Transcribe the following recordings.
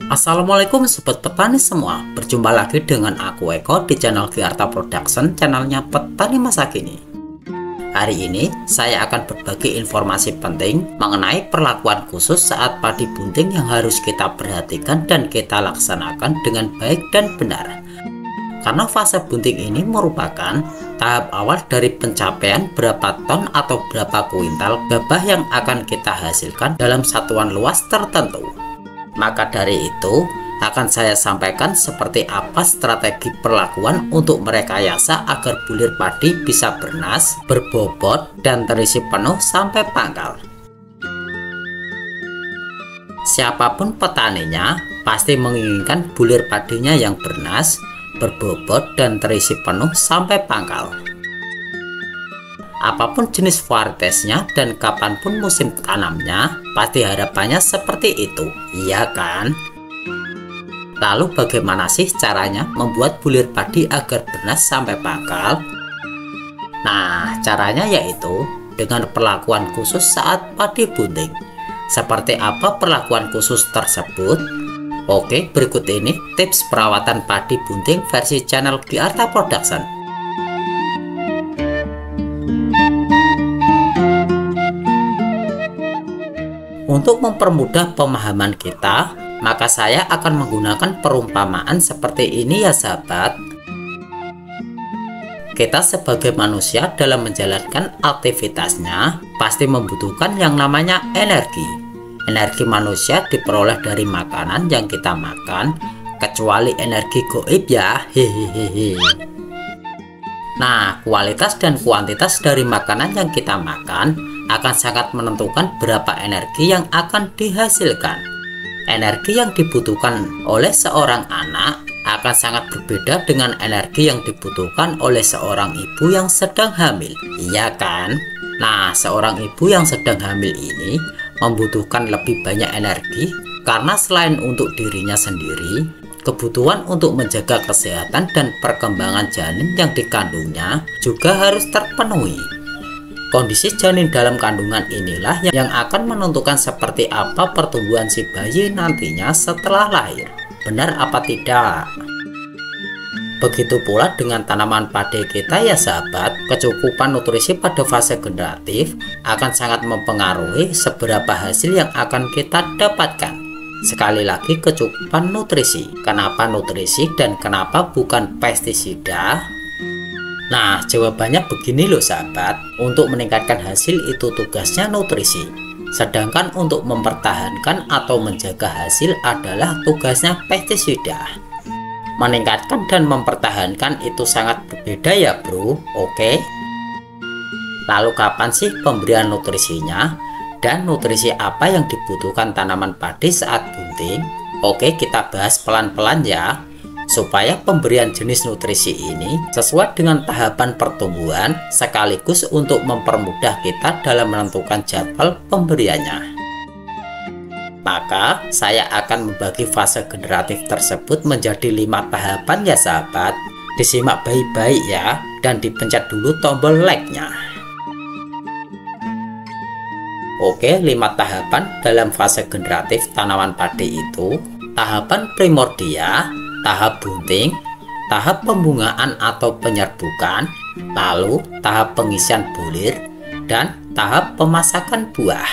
Assalamualaikum sobat petani semua. Berjumpa lagi dengan aku Eko di channel Giarta Production, channelnya petani masa kini. Hari ini saya akan berbagi informasi penting mengenai perlakuan khusus saat padi bunting yang harus kita perhatikan dan kita laksanakan dengan baik dan benar. Karena fase bunting ini merupakan tahap awal dari pencapaian berapa ton atau berapa kuintal gabah yang akan kita hasilkan dalam satuan luas tertentu. Maka dari itu akan saya sampaikan seperti apa strategi perlakuan untuk merekayasa agar bulir padi bisa bernas, berbobot, dan terisi penuh sampai pangkal. Siapapun petaninya pasti menginginkan bulir padinya yang bernas, berbobot, dan terisi penuh sampai pangkal. Apapun jenis varietesnya dan kapanpun musim tanamnya, pasti harapannya seperti itu, iya kan? Lalu bagaimana sih caranya membuat bulir padi agar bernas sampai pangkal? Nah, caranya yaitu dengan perlakuan khusus saat padi bunting. Seperti apa perlakuan khusus tersebut? Oke, berikut ini tips perawatan padi bunting versi channel Giarta Production. Untuk mempermudah pemahaman kita, maka saya akan menggunakan perumpamaan seperti ini ya sahabat. Kita sebagai manusia dalam menjalankan aktivitasnya pasti membutuhkan yang namanya energi. Energi manusia diperoleh dari makanan yang kita makan, kecuali energi gaib ya, hehehe. Nah, kualitas dan kuantitas dari makanan yang kita makan akan sangat menentukan berapa energi yang akan dihasilkan. Energi yang dibutuhkan oleh seorang anak akan sangat berbeda dengan energi yang dibutuhkan oleh seorang ibu yang sedang hamil, iya kan? Nah, seorang ibu yang sedang hamil ini membutuhkan lebih banyak energi karena selain untuk dirinya sendiri, kebutuhan untuk menjaga kesehatan dan perkembangan janin yang dikandungnya juga harus terpenuhi. Kondisi janin dalam kandungan inilah yang akan menentukan seperti apa pertumbuhan si bayi nantinya setelah lahir. Benar apa tidak? Begitu pula dengan tanaman padi kita ya sahabat, kecukupan nutrisi pada fase generatif akan sangat mempengaruhi seberapa hasil yang akan kita dapatkan. Sekali lagi kecukupan nutrisi. Kenapa nutrisi dan kenapa bukan pestisida? Nah, jawabannya begini loh sahabat. Untuk meningkatkan hasil itu tugasnya nutrisi. Sedangkan untuk mempertahankan atau menjaga hasil adalah tugasnya pestisida. Meningkatkan dan mempertahankan itu sangat berbeda ya bro, oke? Lalu kapan sih pemberian nutrisinya? Dan nutrisi apa yang dibutuhkan tanaman padi saat bunting? Oke, kita bahas pelan-pelan ya, supaya pemberian jenis nutrisi ini sesuai dengan tahapan pertumbuhan sekaligus untuk mempermudah kita dalam menentukan jadwal pemberiannya. Maka saya akan membagi fase generatif tersebut menjadi 5 tahapan ya sahabat. Disimak baik-baik ya, dan dipencet dulu tombol like-nya. Oke, 5 tahapan dalam fase generatif tanaman padi itu: tahapan primordia, tahap bunting, tahap pembungaan atau penyerbukan, lalu tahap pengisian bulir, dan tahap pemasakan buah.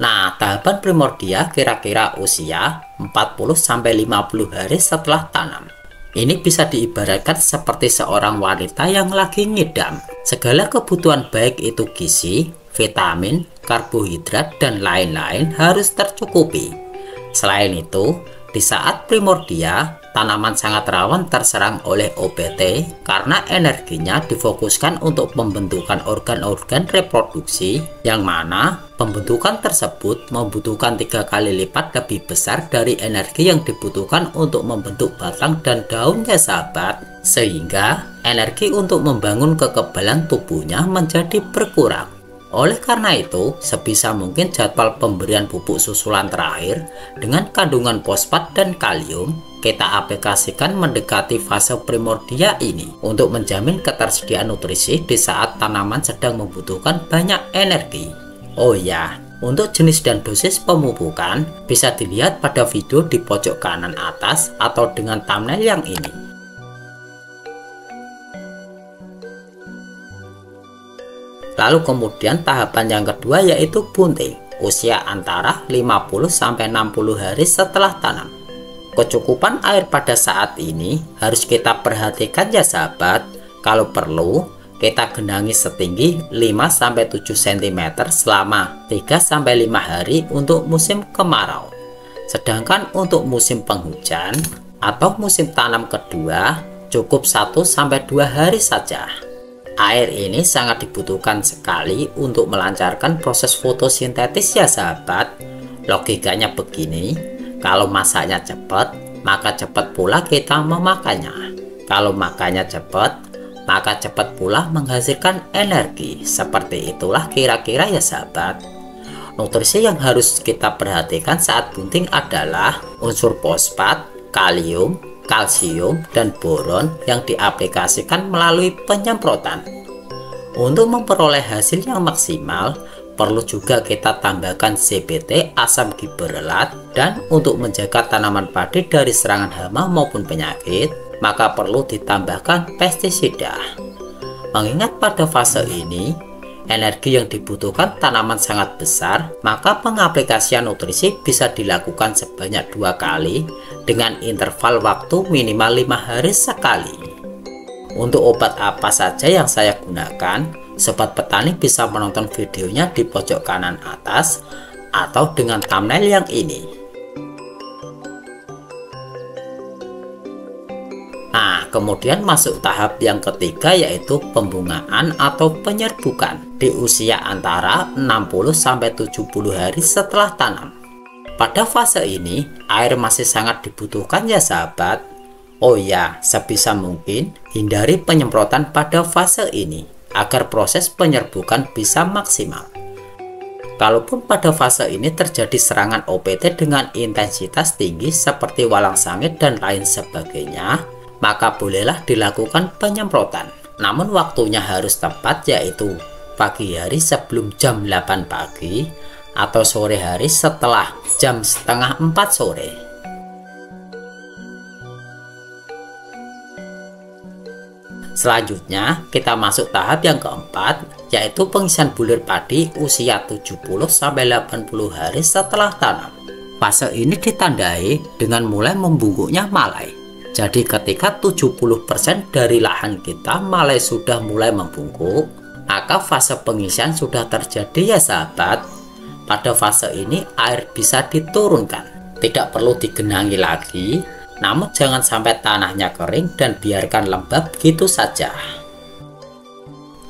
Nah, tahapan primordia kira-kira usia 40-50 hari setelah tanam. Ini bisa diibaratkan seperti seorang wanita yang lagi ngidam. Segala kebutuhan baik itu gizi, vitamin, karbohidrat, dan lain-lain harus tercukupi. Selain itu, di saat primordia, tanaman sangat rawan terserang oleh OPT karena energinya difokuskan untuk pembentukan organ-organ reproduksi, yang mana pembentukan tersebut membutuhkan 3 kali lipat lebih besar dari energi yang dibutuhkan untuk membentuk batang dan daunnya sahabat, sehingga energi untuk membangun kekebalan tubuhnya menjadi berkurang. Oleh karena itu, sebisa mungkin jadwal pemberian pupuk susulan terakhir dengan kandungan fosfat dan kalium kita aplikasikan mendekati fase primordia ini untuk menjamin ketersediaan nutrisi di saat tanaman sedang membutuhkan banyak energi. Oh ya, untuk jenis dan dosis pemupukan bisa dilihat pada video di pojok kanan atas atau dengan thumbnail yang ini. Lalu kemudian tahapan yang kedua yaitu bunting, usia antara 50-60 hari setelah tanam. Kecukupan air pada saat ini harus kita perhatikan ya sahabat. Kalau perlu, kita genangi setinggi 5-7 cm selama 3-5 hari untuk musim kemarau. Sedangkan untuk musim penghujan atau musim tanam kedua cukup 1-2 hari saja. Air ini sangat dibutuhkan sekali untuk melancarkan proses fotosintesis ya sahabat. Logikanya begini, kalau masaknya cepat, maka cepat pula kita memakainya. Kalau makannya cepat, maka cepat pula menghasilkan energi. Seperti itulah kira-kira ya sahabat. Nutrisi yang harus kita perhatikan saat bunting adalah unsur fosfat, kalium, kalsium, dan boron yang diaplikasikan melalui penyemprotan. Untuk memperoleh hasil yang maksimal, perlu juga kita tambahkan CBT asam gibberellat, dan untuk menjaga tanaman padi dari serangan hama maupun penyakit, maka perlu ditambahkan pestisida. Mengingat pada fase ini, energi yang dibutuhkan tanaman sangat besar, maka pengaplikasian nutrisi bisa dilakukan sebanyak 2 kali dengan interval waktu minimal 5 hari sekali. Untuk obat apa saja yang saya gunakan, sobat petani bisa menonton videonya di pojok kanan atas atau dengan thumbnail yang ini. Nah, kemudian masuk tahap yang ketiga yaitu pembungaan atau penyerbukan di usia antara 60-70 hari setelah tanam. Pada fase ini, air masih sangat dibutuhkan ya sahabat. Oh ya, sebisa mungkin hindari penyemprotan pada fase ini agar proses penyerbukan bisa maksimal. Kalaupun pada fase ini terjadi serangan OPT dengan intensitas tinggi seperti walang sangit dan lain sebagainya, maka bolehlah dilakukan penyemprotan. Namun waktunya harus tepat, yaitu pagi hari sebelum jam 8 pagi atau sore hari setelah jam setengah 4 sore. Selanjutnya kita masuk tahap yang keempat, yaitu pengisian bulir padi usia 70-80 hari setelah tanam. Fase ini ditandai dengan mulai membungkuknya malai. Jadi ketika 70% dari lahan kita malai sudah mulai membungkuk, maka fase pengisian sudah terjadi ya sahabat. Pada fase ini air bisa diturunkan, tidak perlu digenangi lagi. Namun jangan sampai tanahnya kering dan biarkan lembab gitu saja.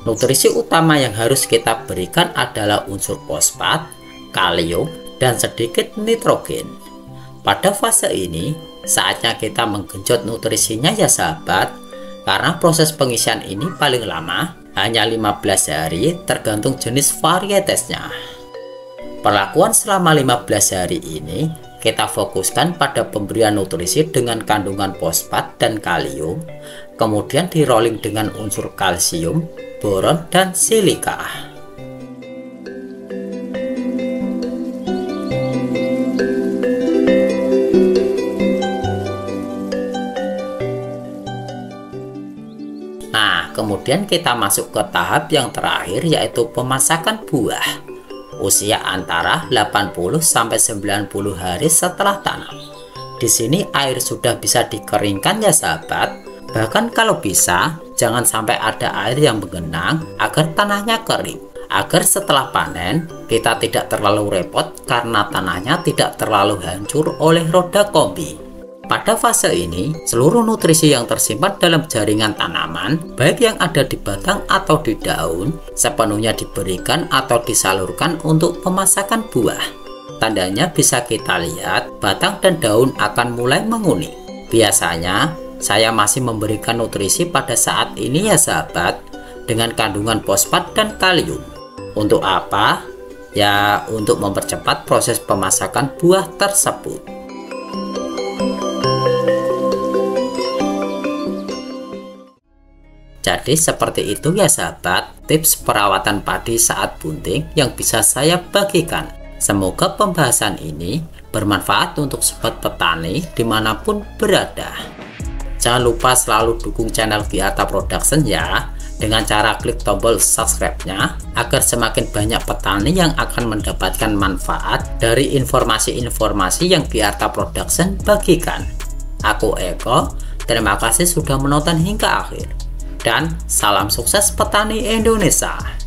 Nutrisi utama yang harus kita berikan adalah unsur fosfat, kalium, dan sedikit nitrogen. Pada fase ini, saatnya kita menggenjot nutrisinya ya sahabat, karena proses pengisian ini paling lama hanya 15 hari tergantung jenis varietesnya. Perlakuan selama 15 hari ini kita fokuskan pada pemberian nutrisi dengan kandungan fosfat dan kalium, kemudian di rolling dengan unsur kalsium, boron, dan silika. Nah, kemudian kita masuk ke tahap yang terakhir, yaitu pemasakan buah. Usia antara 80-90 hari setelah tanam. Di sini air sudah bisa dikeringkan ya sahabat. Bahkan kalau bisa, jangan sampai ada air yang menggenang agar tanahnya kering. Agar setelah panen, kita tidak terlalu repot karena tanahnya tidak terlalu hancur oleh roda kombi. Pada fase ini, seluruh nutrisi yang tersimpan dalam jaringan tanaman, baik yang ada di batang atau di daun, sepenuhnya diberikan atau disalurkan untuk pemasakan buah. Tandanya bisa kita lihat, batang dan daun akan mulai menguning. Biasanya, saya masih memberikan nutrisi pada saat ini ya sahabat, dengan kandungan fosfat dan kalium. Untuk apa? Ya, untuk mempercepat proses pemasakan buah tersebut. Jadi seperti itu ya sahabat, tips perawatan padi saat bunting yang bisa saya bagikan. Semoga pembahasan ini bermanfaat untuk sobat petani dimanapun berada. Jangan lupa selalu dukung channel Giarta Production ya, dengan cara klik tombol subscribe-nya, agar semakin banyak petani yang akan mendapatkan manfaat dari informasi-informasi yang Giarta Production bagikan. Aku Eko, terima kasih sudah menonton hingga akhir. Dan salam sukses petani Indonesia.